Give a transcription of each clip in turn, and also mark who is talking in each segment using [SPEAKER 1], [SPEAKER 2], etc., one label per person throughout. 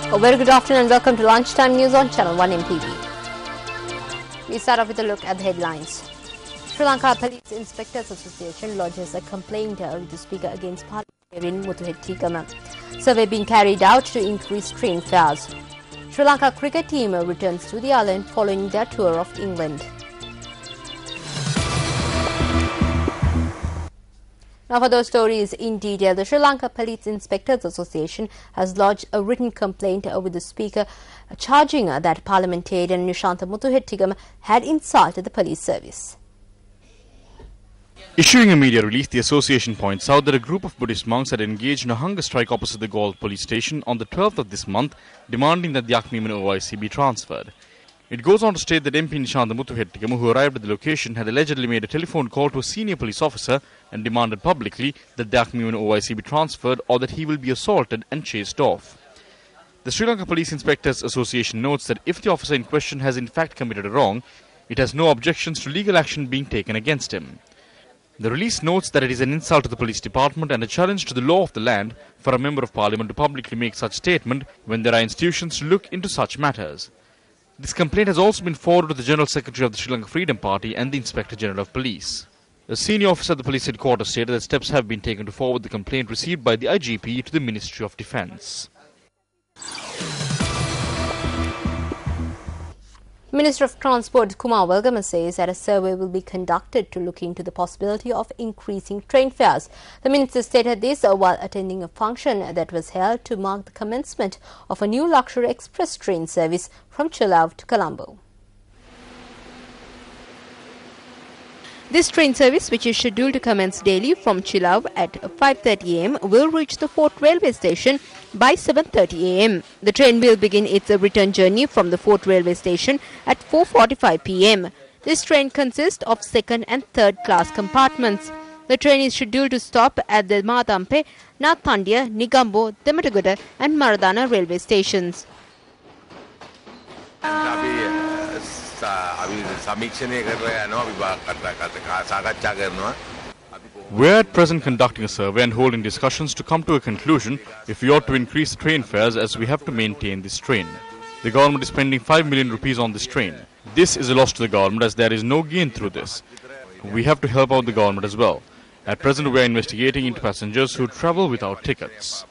[SPEAKER 1] A very good afternoon and welcome to Lunchtime News on Channel 1 MTV. We start off with a look at the headlines. Sri Lanka Police Inspectors Association lodges a complaint with the Speaker against Parliamentarian lte1507201101utu. Survey being carried out to increase train fares. Sri Lanka cricket team returns to the island following their tour of England. Now for those stories in detail, the Sri Lanka Police Inspectors Association has lodged a written complaint with the Speaker charging that Parliamentarian lte1507201101utu had insulted the police service.
[SPEAKER 2] Issuing a media release, the association points out that a group of Buddhist monks had engaged in a hunger strike opposite the Galle police station on the 12th of this month, demanding that the Akmiman OIC be transferred. It goes on to state that MP Nishantha Muthuhettikama, who arrived at the location, had allegedly made a telephone call to a senior police officer and demanded publicly that the Akmiman OIC be transferred or that he will be assaulted and chased off. The Sri Lanka Police Inspectors Association notes that if the officer in question has in fact committed a wrong, it has no objections to legal action being taken against him. The release notes that it is an insult to the police department and a challenge to the law of the land for a member of parliament to publicly make such statement when there are institutions to look into such matters. This complaint has also been forwarded to the General Secretary of the Sri Lanka Freedom Party and the Inspector General of Police. A senior officer at the police headquarters stated that steps have been taken to forward the complaint received by the IGP to the Ministry of Defence.
[SPEAKER 1] Minister of Transport Kumar Welgama says that a survey will be conducted to look into the possibility of increasing train fares. The minister stated this while attending a function that was held to mark the commencement of a new luxury express train service from Chilao to Colombo. This train service, which is scheduled to commence daily from Chilao at 5:30 am, will reach the Fort Railway Station by 7:30 am. The train will begin its return journey from the Fort Railway Station at 4:45 pm. This train consists of second and third class compartments. The train is scheduled to stop at the Matampe, Nathandia, Nigambo, Dematagoda and Maradana railway stations.
[SPEAKER 2] We are at present conducting a survey and holding discussions to come to a conclusion if we ought to increase the train fares, as we have to maintain this train. The government is spending 5 million rupees on this train. This is a loss to the government as there is no gain through this. We have to help out the government as well. At present we are investigating into passengers who travel without tickets.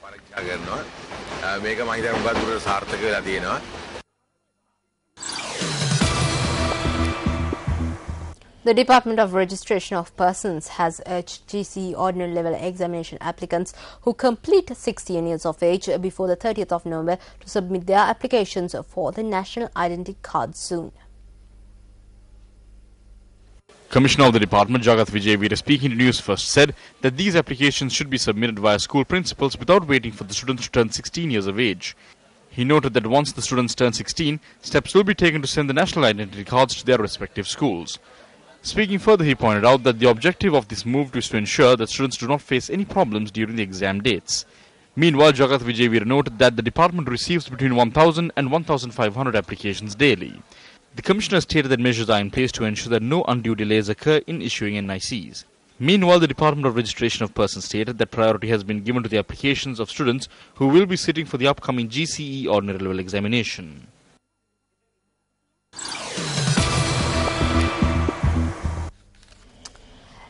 [SPEAKER 1] The Department of Registration of Persons has urged GCE ordinary level examination applicants who complete 16 years of age before the 30th of November to submit their applications for the National Identity Card soon.
[SPEAKER 2] Commissioner of the Department, Jagat Vijay Veera, speaking to News First, said that these applications should be submitted via school principals without waiting for the students to turn 16 years of age. He noted that once the students turn 16, steps will be taken to send the national identity cards to their respective schools. Speaking further, he pointed out that the objective of this move is to ensure that students do not face any problems during the exam dates. Meanwhile, Jagat Vijay Veera noted that the department receives between 1,000 and 1,500 applications daily. The Commissioner stated that measures are in place to ensure that no undue delays occur in issuing NICs. Meanwhile, the Department of Registration of Persons stated that priority has been given to the applications of students who will be sitting for the upcoming GCE ordinary level examination.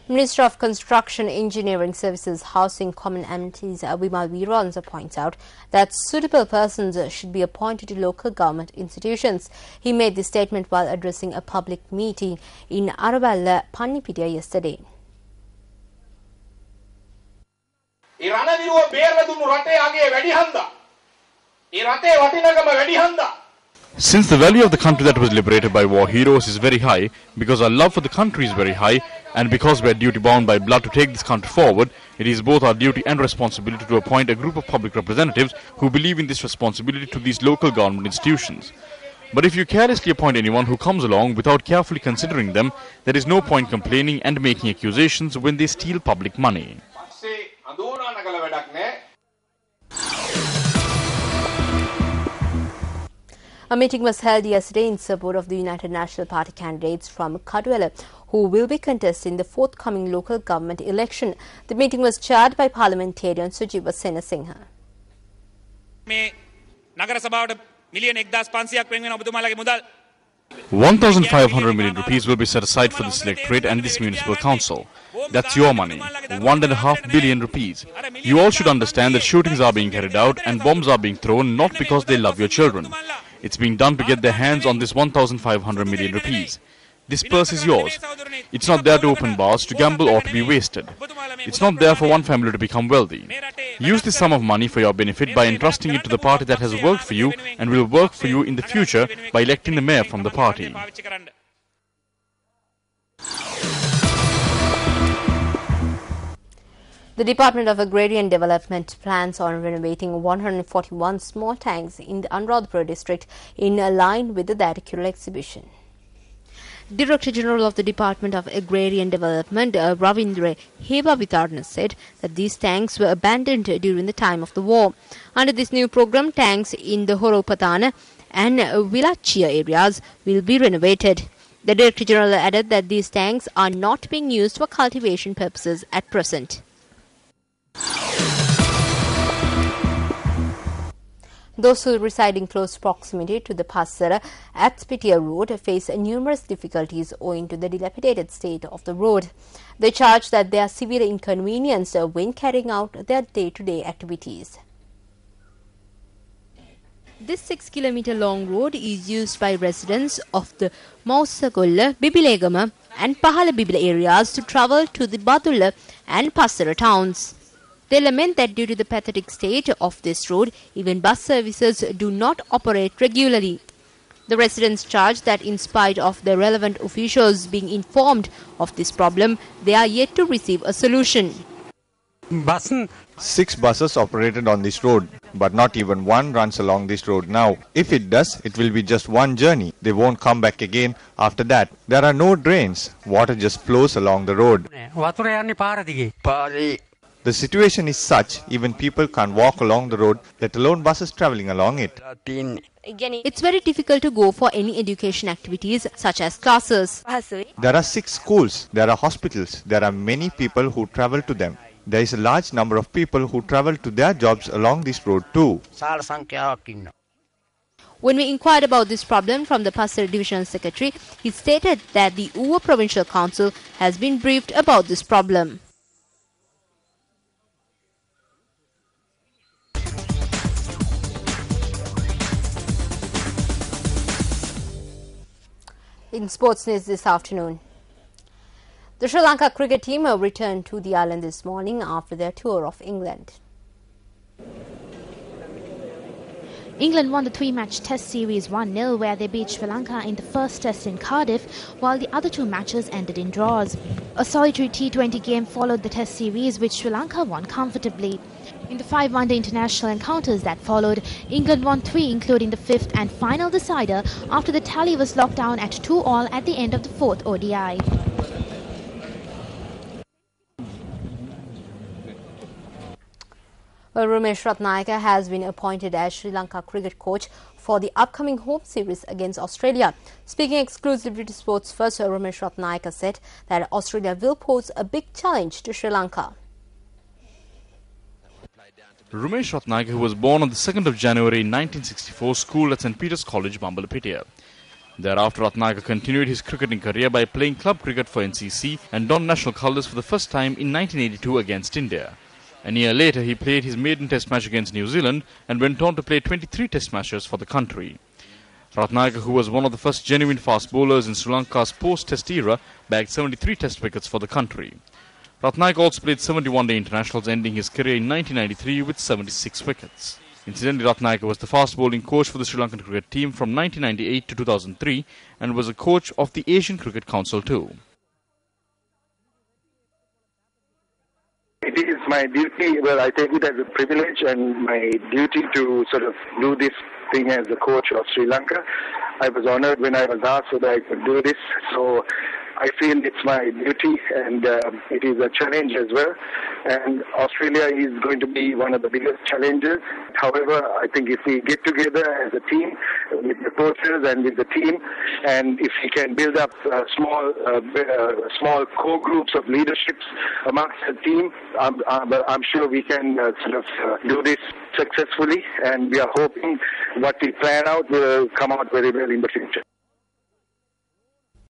[SPEAKER 1] Minister of Construction, Engineering Services, Housing, Common Amenities, Vimal Veeransa points out that suitable persons should be appointed to local government institutions. He made this statement while addressing a public meeting in Arawalla, Pannipitiya yesterday.
[SPEAKER 2] Since the value of the country that was liberated by war heroes is very high, because our love for the country is very high, and because we are duty bound by blood to take this country forward, it is both our duty and responsibility to appoint a group of public representatives who believe in this responsibility to these local government institutions. But if you carelessly appoint anyone who comes along without carefully considering them, there is no point complaining and making accusations when they steal public money.
[SPEAKER 1] A meeting was held yesterday in support of the United National Party candidates from Kaduela, who will be contesting the forthcoming local government election. The meeting was chaired by Parliamentarian Sujiva Senasinghe.
[SPEAKER 3] නගර සභාවට මිලියන 1500ක් වෙන ඔබතුමාලගේ මුදල්
[SPEAKER 2] 1,500 million rupees will be set aside for this electorate and this municipal council. That's your money. 1.5 billion rupees. You all should understand that shootings are being carried out and bombs are being thrown not because they love your children. It's being done to get their hands on this 1,500 million rupees. This purse is yours. It's not there to open bars, to gamble or to be wasted. It's not there for one family to become wealthy. Use this sum of money for your benefit by entrusting it to the party that has worked for you and will work for you in the future by electing the mayor from the party.
[SPEAKER 1] The Department of Agrarian Development plans on renovating 141 small tanks in the Anuradhapura district in line with the Datacural exhibition. Director General of the Department of Agrarian Development, Ravindra Hebavitarna, said that these tanks were abandoned during the time of the war. Under this new program, tanks in the Horopatana and Villachia areas will be renovated. The Director General added that these tanks are not being used for cultivation purposes at present. Those who reside in close proximity to the Passara at Spitia road face numerous difficulties owing to the dilapidated state of the road. They charge that they are severely inconvenienced when carrying out their day-to-day activities. This 6-kilometer long road is used by residents of the Mausakolla, Bibilegama and Pahala Bibila areas to travel to the Badulla and Passara towns. They lament that due to the pathetic state of this road, even bus services do not operate regularly. The residents charge that in spite of the relevant officials being informed of this problem, they are yet to receive a solution.
[SPEAKER 4] 6 buses operated on this road, but not even one runs along this road now. If it does, it will be just one journey. They won't come back again after that. There are no drains. Water just flows along the road. The situation is such, even people can't walk along the road, let alone buses travelling along it.
[SPEAKER 1] It's very difficult to go for any education activities such as classes.
[SPEAKER 4] There are 6 schools, there are hospitals, there are many people who travel to them. There is a large number of people who travel to their jobs along this road too.
[SPEAKER 1] When we inquired about this problem from the Passara Divisional Secretary, he stated that the Uva Provincial Council has been briefed about this problem. In sports news this afternoon, the Sri Lanka cricket team returned to the island this morning after their tour of England.
[SPEAKER 5] England won the 3-match Test series 1-0 where they beat Sri Lanka in the first Test in Cardiff, while the other 2 matches ended in draws. A solitary T20 game followed the Test series, which Sri Lanka won comfortably. In the 5 one-day international encounters that followed, England won 3, including the 5th and final decider, after the tally was locked down at 2-2 at the end of the 4th ODI.
[SPEAKER 1] Well, Ramesh Ratnayaka has been appointed as Sri Lanka cricket coach for the upcoming home series against Australia. Speaking exclusively to Sports First, Ramesh Ratnayaka said that Australia will pose a big challenge to Sri Lanka.
[SPEAKER 2] Ramesh Ratnayaka, who was born on the 2nd of January 1964, schooled at St. Peter's College, Bambalapitiya. Thereafter, Ratnayaka continued his cricketing career by playing club cricket for NCC and donned national colours for the first time in 1982 against India. A year later, he played his maiden test match against New Zealand and went on to play 23 test matches for the country. Ratnayaka, who was one of the first genuine fast bowlers in Sri Lanka's post-test era, bagged 73 test wickets for the country. Ratnayaka also played 71 day internationals, ending his career in 1993 with 76 wickets. Incidentally, Ratnayaka was the fast bowling coach for the Sri Lankan cricket team from 1998 to 2003 and was a coach of the Asian Cricket Council too.
[SPEAKER 6] It is my duty, well, I take it as a privilege and my duty to sort of do this thing as the coach of Sri Lanka. I was honored when I was asked whether I could do this. So I feel it's my duty, and it is a challenge as well. And Australia is going to be one of the biggest challenges. However, I think if we get together as a team with the coaches and with the team, and if we can build up small core groups of leaderships amongst the team, I'm sure we can do this successfully, and we are hoping what we plan out will come out very well in the future.